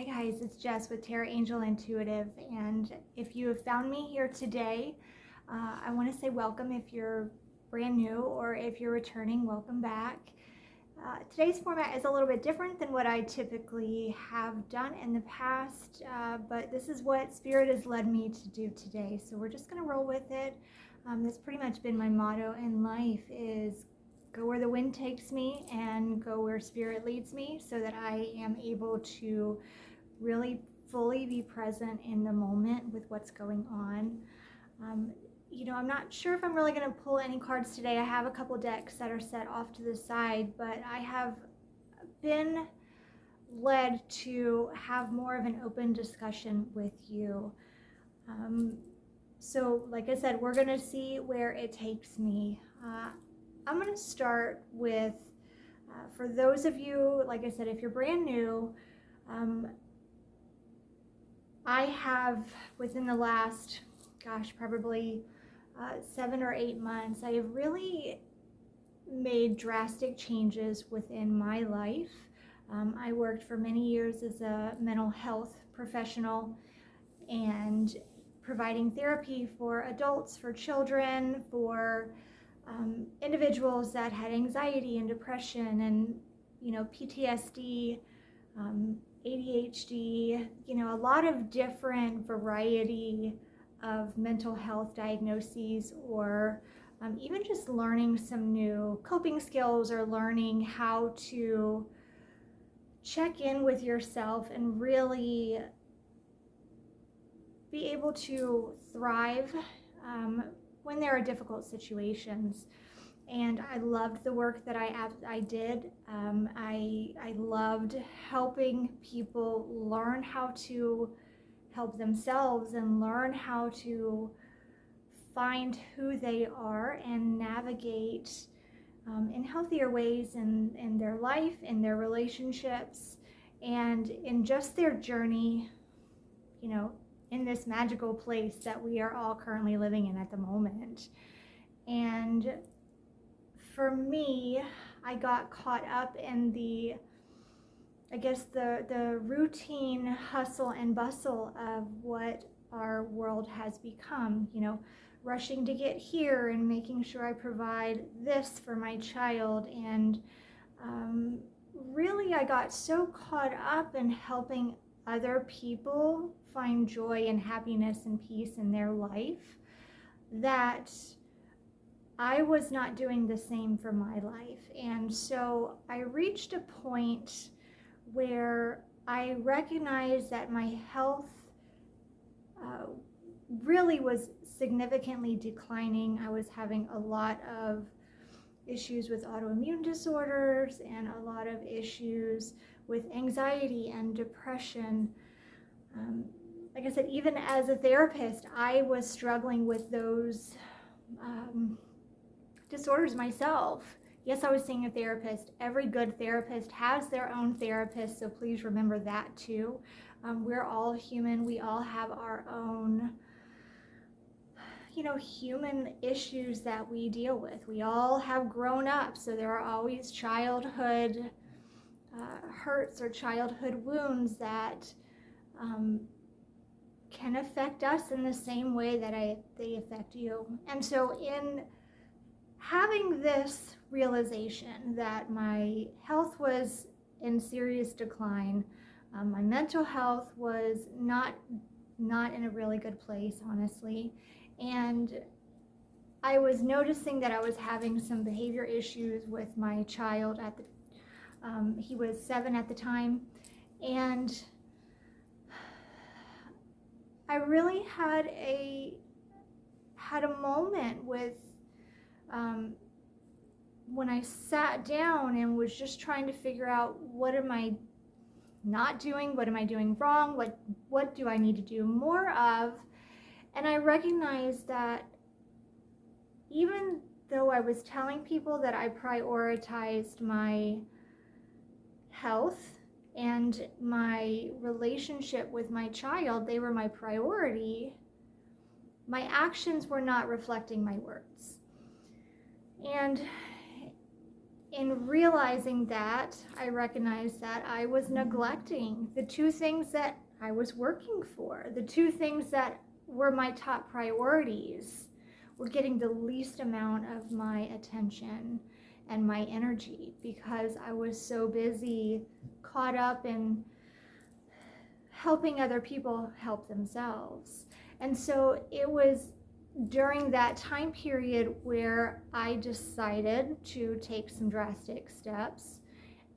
Hi guys, it's Jess with Terra Angel Intuitive, and if you have found me here today, I want to say welcome if you're brand new, or if you're returning, welcome back. Today's format is a little bit different than what I typically have done in the past, but this is what Spirit has led me to do today, so we're just going to roll with it. That's pretty much been my motto in life, is go where the wind takes me and go where Spirit leads me, so that I am able to really fully be present in the moment with what's going on. I'm not sure if I'm really going to pull any cards today. I have a couple decks that are set off to the side, but I have been led to have more of an open discussion with you. So like I said, we're going to see where it takes me. I'm going to start with, for those of you, like I said, if you're brand new, I have, within the last, probably 7 or 8 months, I have really made drastic changes within my life. I worked for many years as a mental health professional and providing therapy for adults, for children, for individuals that had anxiety and depression and, PTSD, ADHD, a lot of different variety of mental health diagnoses, or even just learning some new coping skills, or learning how to check in with yourself and really be able to thrive when there are difficult situations. And I loved the work that I did. I loved helping people learn how to help themselves and learn how to find who they are and navigate in healthier ways in their life, in their relationships, and in just their journey, in this magical place that we are all currently living in at the moment. And for me, I got caught up in the routine hustle and bustle of what our world has become, rushing to get here and making sure I provide this for my child. And really, I got so caught up in helping other people find joy and happiness and peace in their life that I was not doing the same for my life. And so I reached a point where I recognized that my health really was significantly declining. I was having a lot of issues with autoimmune disorders and a lot of issues with anxiety and depression. Like I said, even as a therapist, I was struggling with those disorders myself. Yes, I was seeing a therapist. Every good therapist has their own therapist, so please remember that too. We're all human. We all have our own, human issues that we deal with. We all have grown up, so there are always childhood hurts or childhood wounds that can affect us in the same way that they affect you. And so in having this realization that my health was in serious decline, my mental health was not in a really good place, honestly, and I was noticing that I was having some behavior issues with my child at the he was 7 at the time, and I really had a moment with when I sat down and was just trying to figure out, what am I not doing? What am I doing wrong? What do I need to do more of? And I recognized that even though I was telling people that I prioritized my health and my relationship with my child, they were my priority, my actions were not reflecting my words. And in realizing that, I recognized that I was neglecting the two things that I was working for. The two things that were my top priorities were getting the least amount of my attention and my energy because I was so busy, caught up in helping other people help themselves. And so it was during that time period where I decided to take some drastic steps,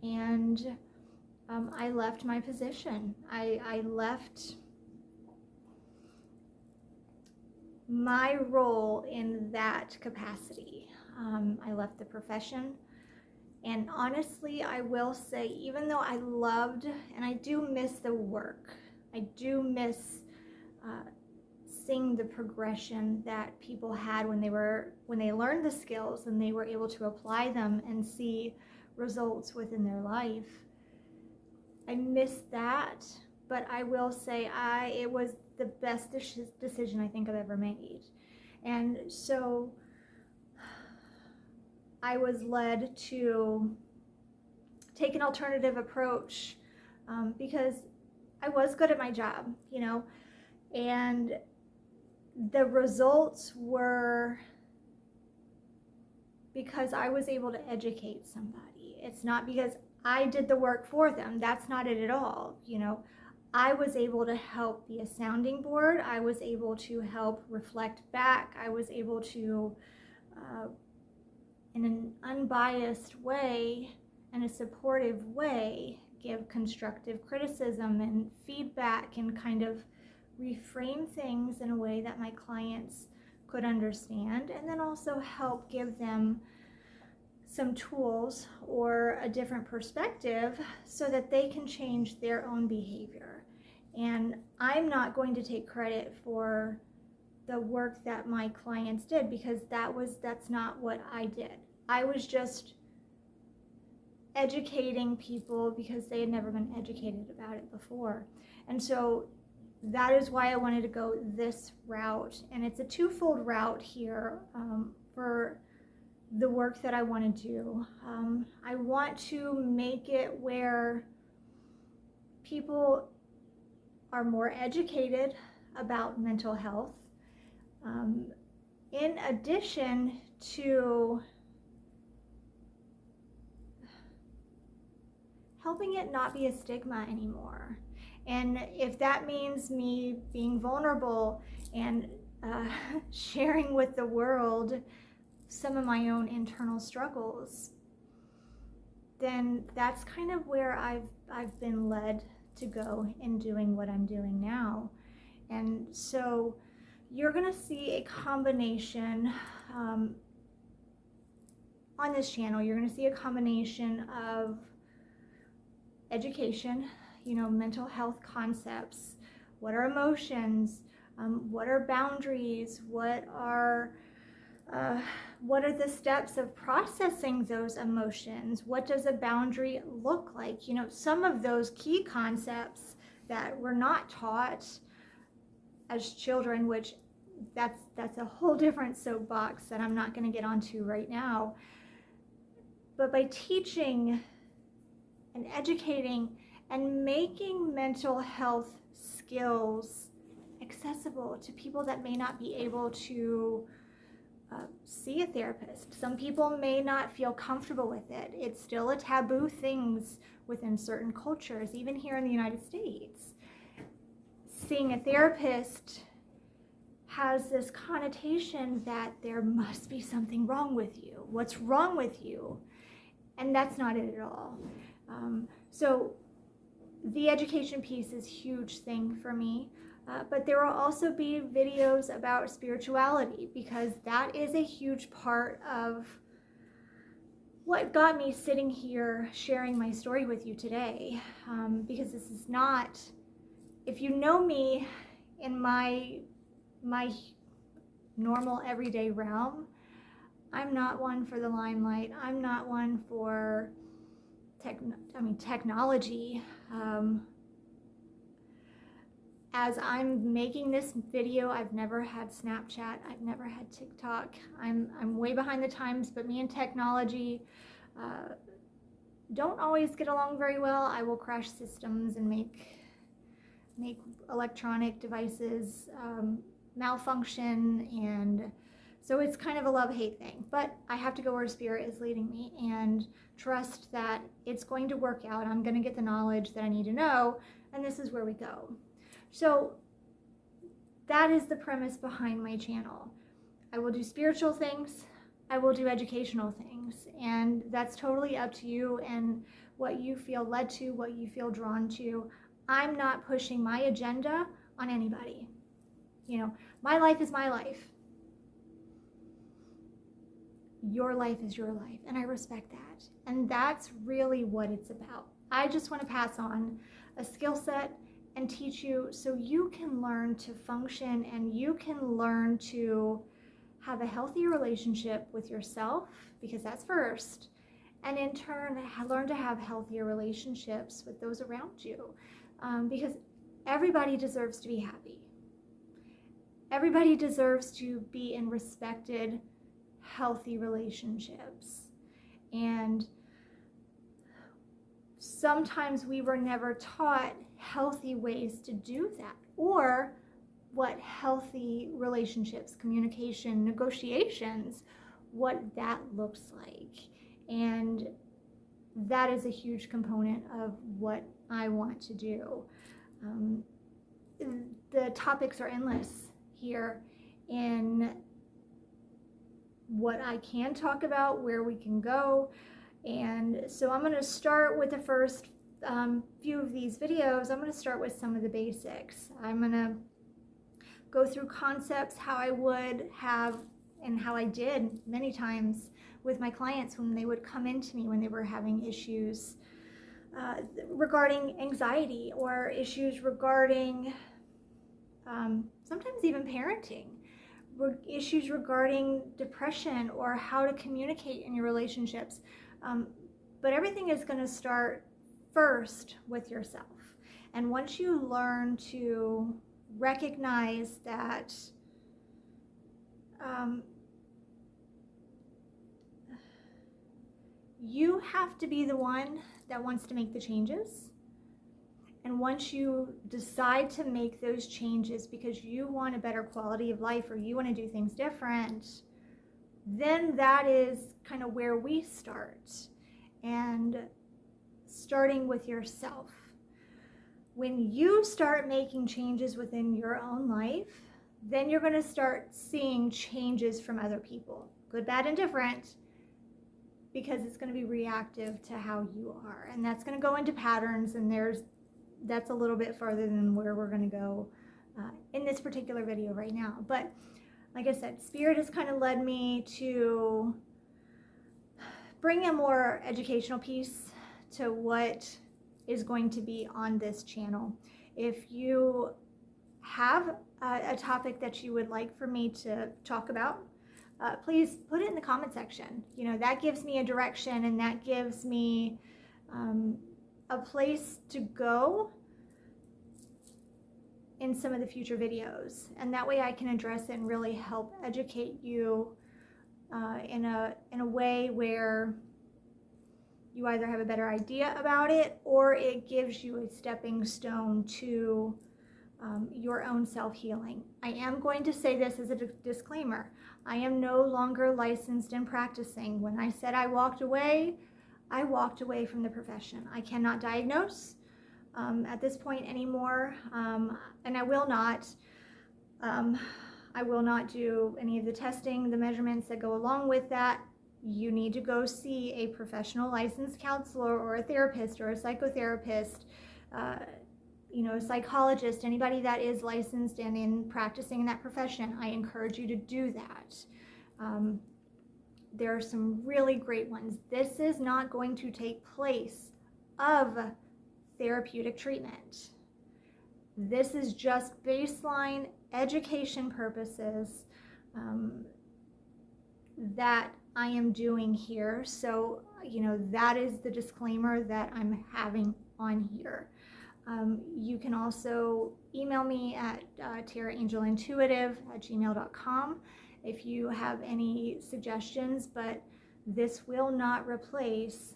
and I left my position. I left my role in that capacity. I left the profession. And honestly, I will say, even though I loved, and I do miss the work, I do miss seeing the progression that people had when they learned the skills and they were able to apply them and see results within their life. I miss that, but I will say it was the best decision I think I've ever made. And so I was led to take an alternative approach because I was good at my job, and the results were because I was able to educate somebody. It's not because I did the work for them. That's not it at all. I was able to help be a sounding board. I was able to help reflect back. I was able to, in an unbiased way and a supportive way, give constructive criticism and feedback and kind of reframe things in a way that my clients could understand, and then also help give them some tools or a different perspective so that they can change their own behavior. And I'm not going to take credit for the work that my clients did because that's not what I did. I was just educating people because they had never been educated about it before. And so that is why I wanted to go this route. And it's a twofold route here for the work that I want to do. I want to make it where people are more educated about mental health, in addition to helping it not be a stigma anymore. And if that means me being vulnerable and sharing with the world some of my own internal struggles, then that's kind of where I've been led to go in doing what I'm doing now. And so you're going to see a combination on this channel. You're going to see a combination of education, mental health concepts. What are emotions? What are boundaries? What are the steps of processing those emotions? What does a boundary look like? Some of those key concepts that were not taught as children, which that's a whole different soapbox that I'm not going to get onto right now. But by teaching and educating and making mental health skills accessible to people that may not be able to see a therapist. Some people may not feel comfortable with it. It's still a taboo thing within certain cultures, even here in the United States. Seeing a therapist has this connotation that there must be something wrong with you. What's wrong with you? And that's not it at all. So the education piece is a huge thing for me. But there will also be videos about spirituality because that is a huge part of what got me sitting here sharing my story with you today. Because this is not, if you know me in my normal everyday realm, I'm not one for the limelight. I'm not one for technology. As I'm making this video, I've never had Snapchat. I've never had TikTok. I'm way behind the times, but me and technology, don't always get along very well. I will crash systems and make electronic devices malfunction, and so it's kind of a love-hate thing. But I have to go where Spirit is leading me and trust that it's going to work out. I'm going to get the knowledge that I need to know, and this is where we go. So that is the premise behind my channel. I will do spiritual things, I will do educational things, and that's totally up to you and what you feel led to, what you feel drawn to. I'm not pushing my agenda on anybody. You know, my life is my life. Your life is your life, and I respect that. And that's really what it's about. I just want to pass on a skill set and teach you so you can learn to function and you can learn to have a healthy relationship with yourself, because that's first, and in turn learn to have healthier relationships with those around you, because everybody deserves to be happy. Everybody deserves to be in respected, healthy relationships. And sometimes we were never taught healthy ways to do that, or what healthy relationships, communication, negotiations, what that looks like. And that is a huge component of what I want to do. The topics are endless here in what I can talk about, where we can go. And so I'm going to start with the first few of these videos. I'm going to start with some of the basics. I'm going to go through concepts, how I would have and how I did many times with my clients when they would come into me when they were having issues regarding anxiety, or issues regarding sometimes even parenting, issues regarding depression, or how to communicate in your relationships. But everything is going to start first with yourself. And once you learn to recognize that you have to be the one that wants to make the changes, and once you decide to make those changes because you want a better quality of life or you want to do things different, then that is kind of where we start. And starting with yourself. When you start making changes within your own life, then you're going to start seeing changes from other people, good, bad, and different, because it's going to be reactive to how you are. And that's going to go into patterns, and that's a little bit farther than where we're going to go in this particular video right now. But like I said, Spirit has kind of led me to bring a more educational piece to what is going to be on this channel. If you have a topic that you would like for me to talk about, please put it in the comment section. You know, that gives me a direction, and that gives me a place to go in some of the future videos, and that way I can address it and really help educate you in a way where you either have a better idea about it, or it gives you a stepping stone to your own self-healing. I am going to say this as a disclaimer. I am no longer licensed and practicing. When I said I walked away from the profession. I cannot diagnose at this point anymore, and I will not do any of the testing, the measurements that go along with that. You need to go see a professional licensed counselor or a therapist or a psychotherapist, a psychologist, anybody that is licensed and in practicing in that profession. I encourage you to do that. There are some really great ones. This is not going to take place of therapeutic treatment. This is just baseline education purposes that I am doing here. So, that is the disclaimer that I'm having on here. You can also email me at terraangelintuitive@gmail.com if you have any suggestions, but this will not replace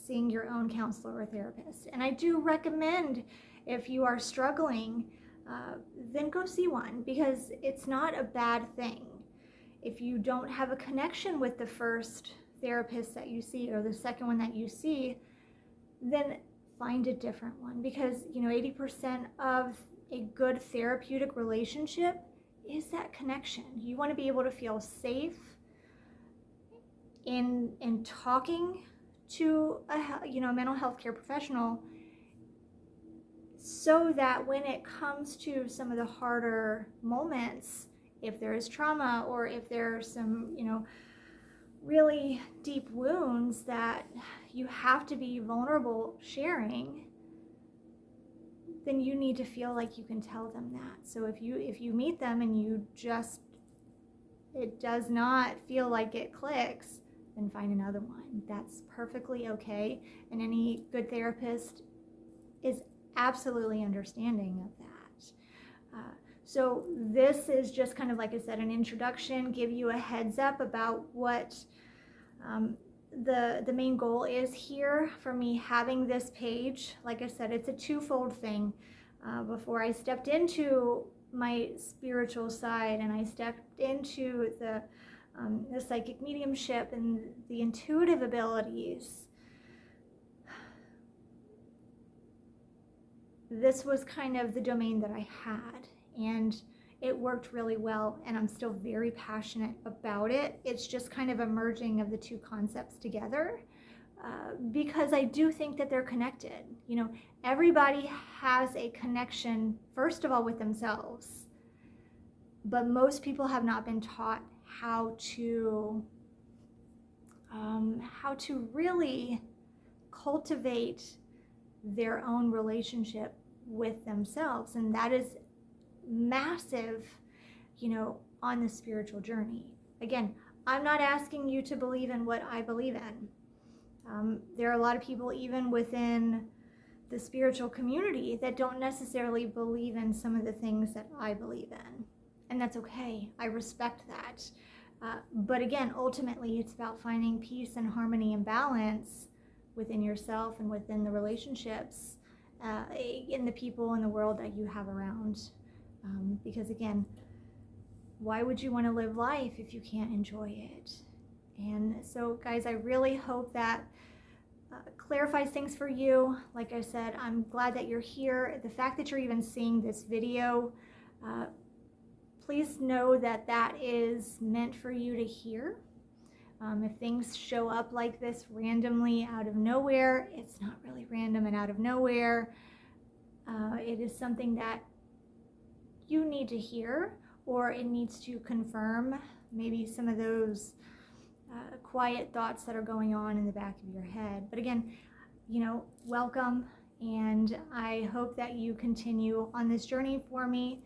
seeing your own counselor or therapist. And I do recommend, if you are struggling, then go see one, because it's not a bad thing. If you don't have a connection with the first therapist that you see or the second one that you see, then find a different one, because 80% of a good therapeutic relationship is that connection. You want to be able to feel safe in talking to a mental health care professional, so that when it comes to some of the harder moments, if there is trauma or if there are some really deep wounds that you have to be vulnerable sharing, then you need to feel like you can tell them that. So if you meet them and it does not feel like it clicks, then find another one. That's perfectly okay. And any good therapist is absolutely understanding of that. So this is just kind of, like I said, an introduction, give you a heads up about what the main goal is here for me having this page. Like I said, it's a twofold thing. Before I stepped into my spiritual side and I stepped into the psychic mediumship and the intuitive abilities, this was kind of the domain that I had, and it worked really well, and I'm still very passionate about it. It's just kind of a merging of the two concepts together, because I do think that they're connected. Everybody has a connection, first of all, with themselves, but most people have not been taught how to really cultivate their own relationship with themselves, and that is massive, on the spiritual journey. Again, I'm not asking you to believe in what I believe in. There are a lot of people, even within the spiritual community, that don't necessarily believe in some of the things that I believe in, and that's okay. I respect that. But again, ultimately, it's about finding peace and harmony and balance within yourself and within the relationships, in the people in the world that you have around. Because again, why would you want to live life if you can't enjoy it? And so, guys, I really hope that clarifies things for you. Like I said, I'm glad that you're here. The fact that you're even seeing this video, please know that that is meant for you to hear. If things show up like this randomly out of nowhere, it's not really random and out of nowhere. It is something that you need to hear, or it needs to confirm maybe some of those quiet thoughts that are going on in the back of your head. But again, welcome, and I hope that you continue on this journey for me.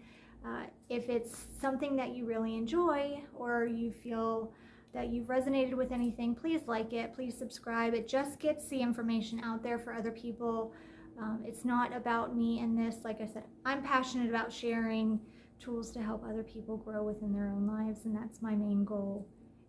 If it's something that you really enjoy, or you feel that you've resonated with anything, please like it, please subscribe. It just gets the information out there for other people. It's not about me and this. Like I said, I'm passionate about sharing tools to help other people grow within their own lives, and that's my main goal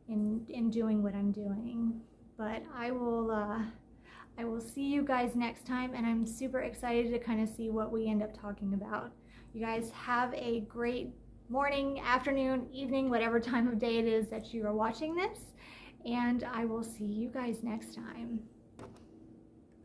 in doing what I'm doing. But I will see you guys next time, and I'm super excited to kind of see what we end up talking about. You guys have a great morning, afternoon, evening, whatever time of day it is that you are watching this, and I will see you guys next time.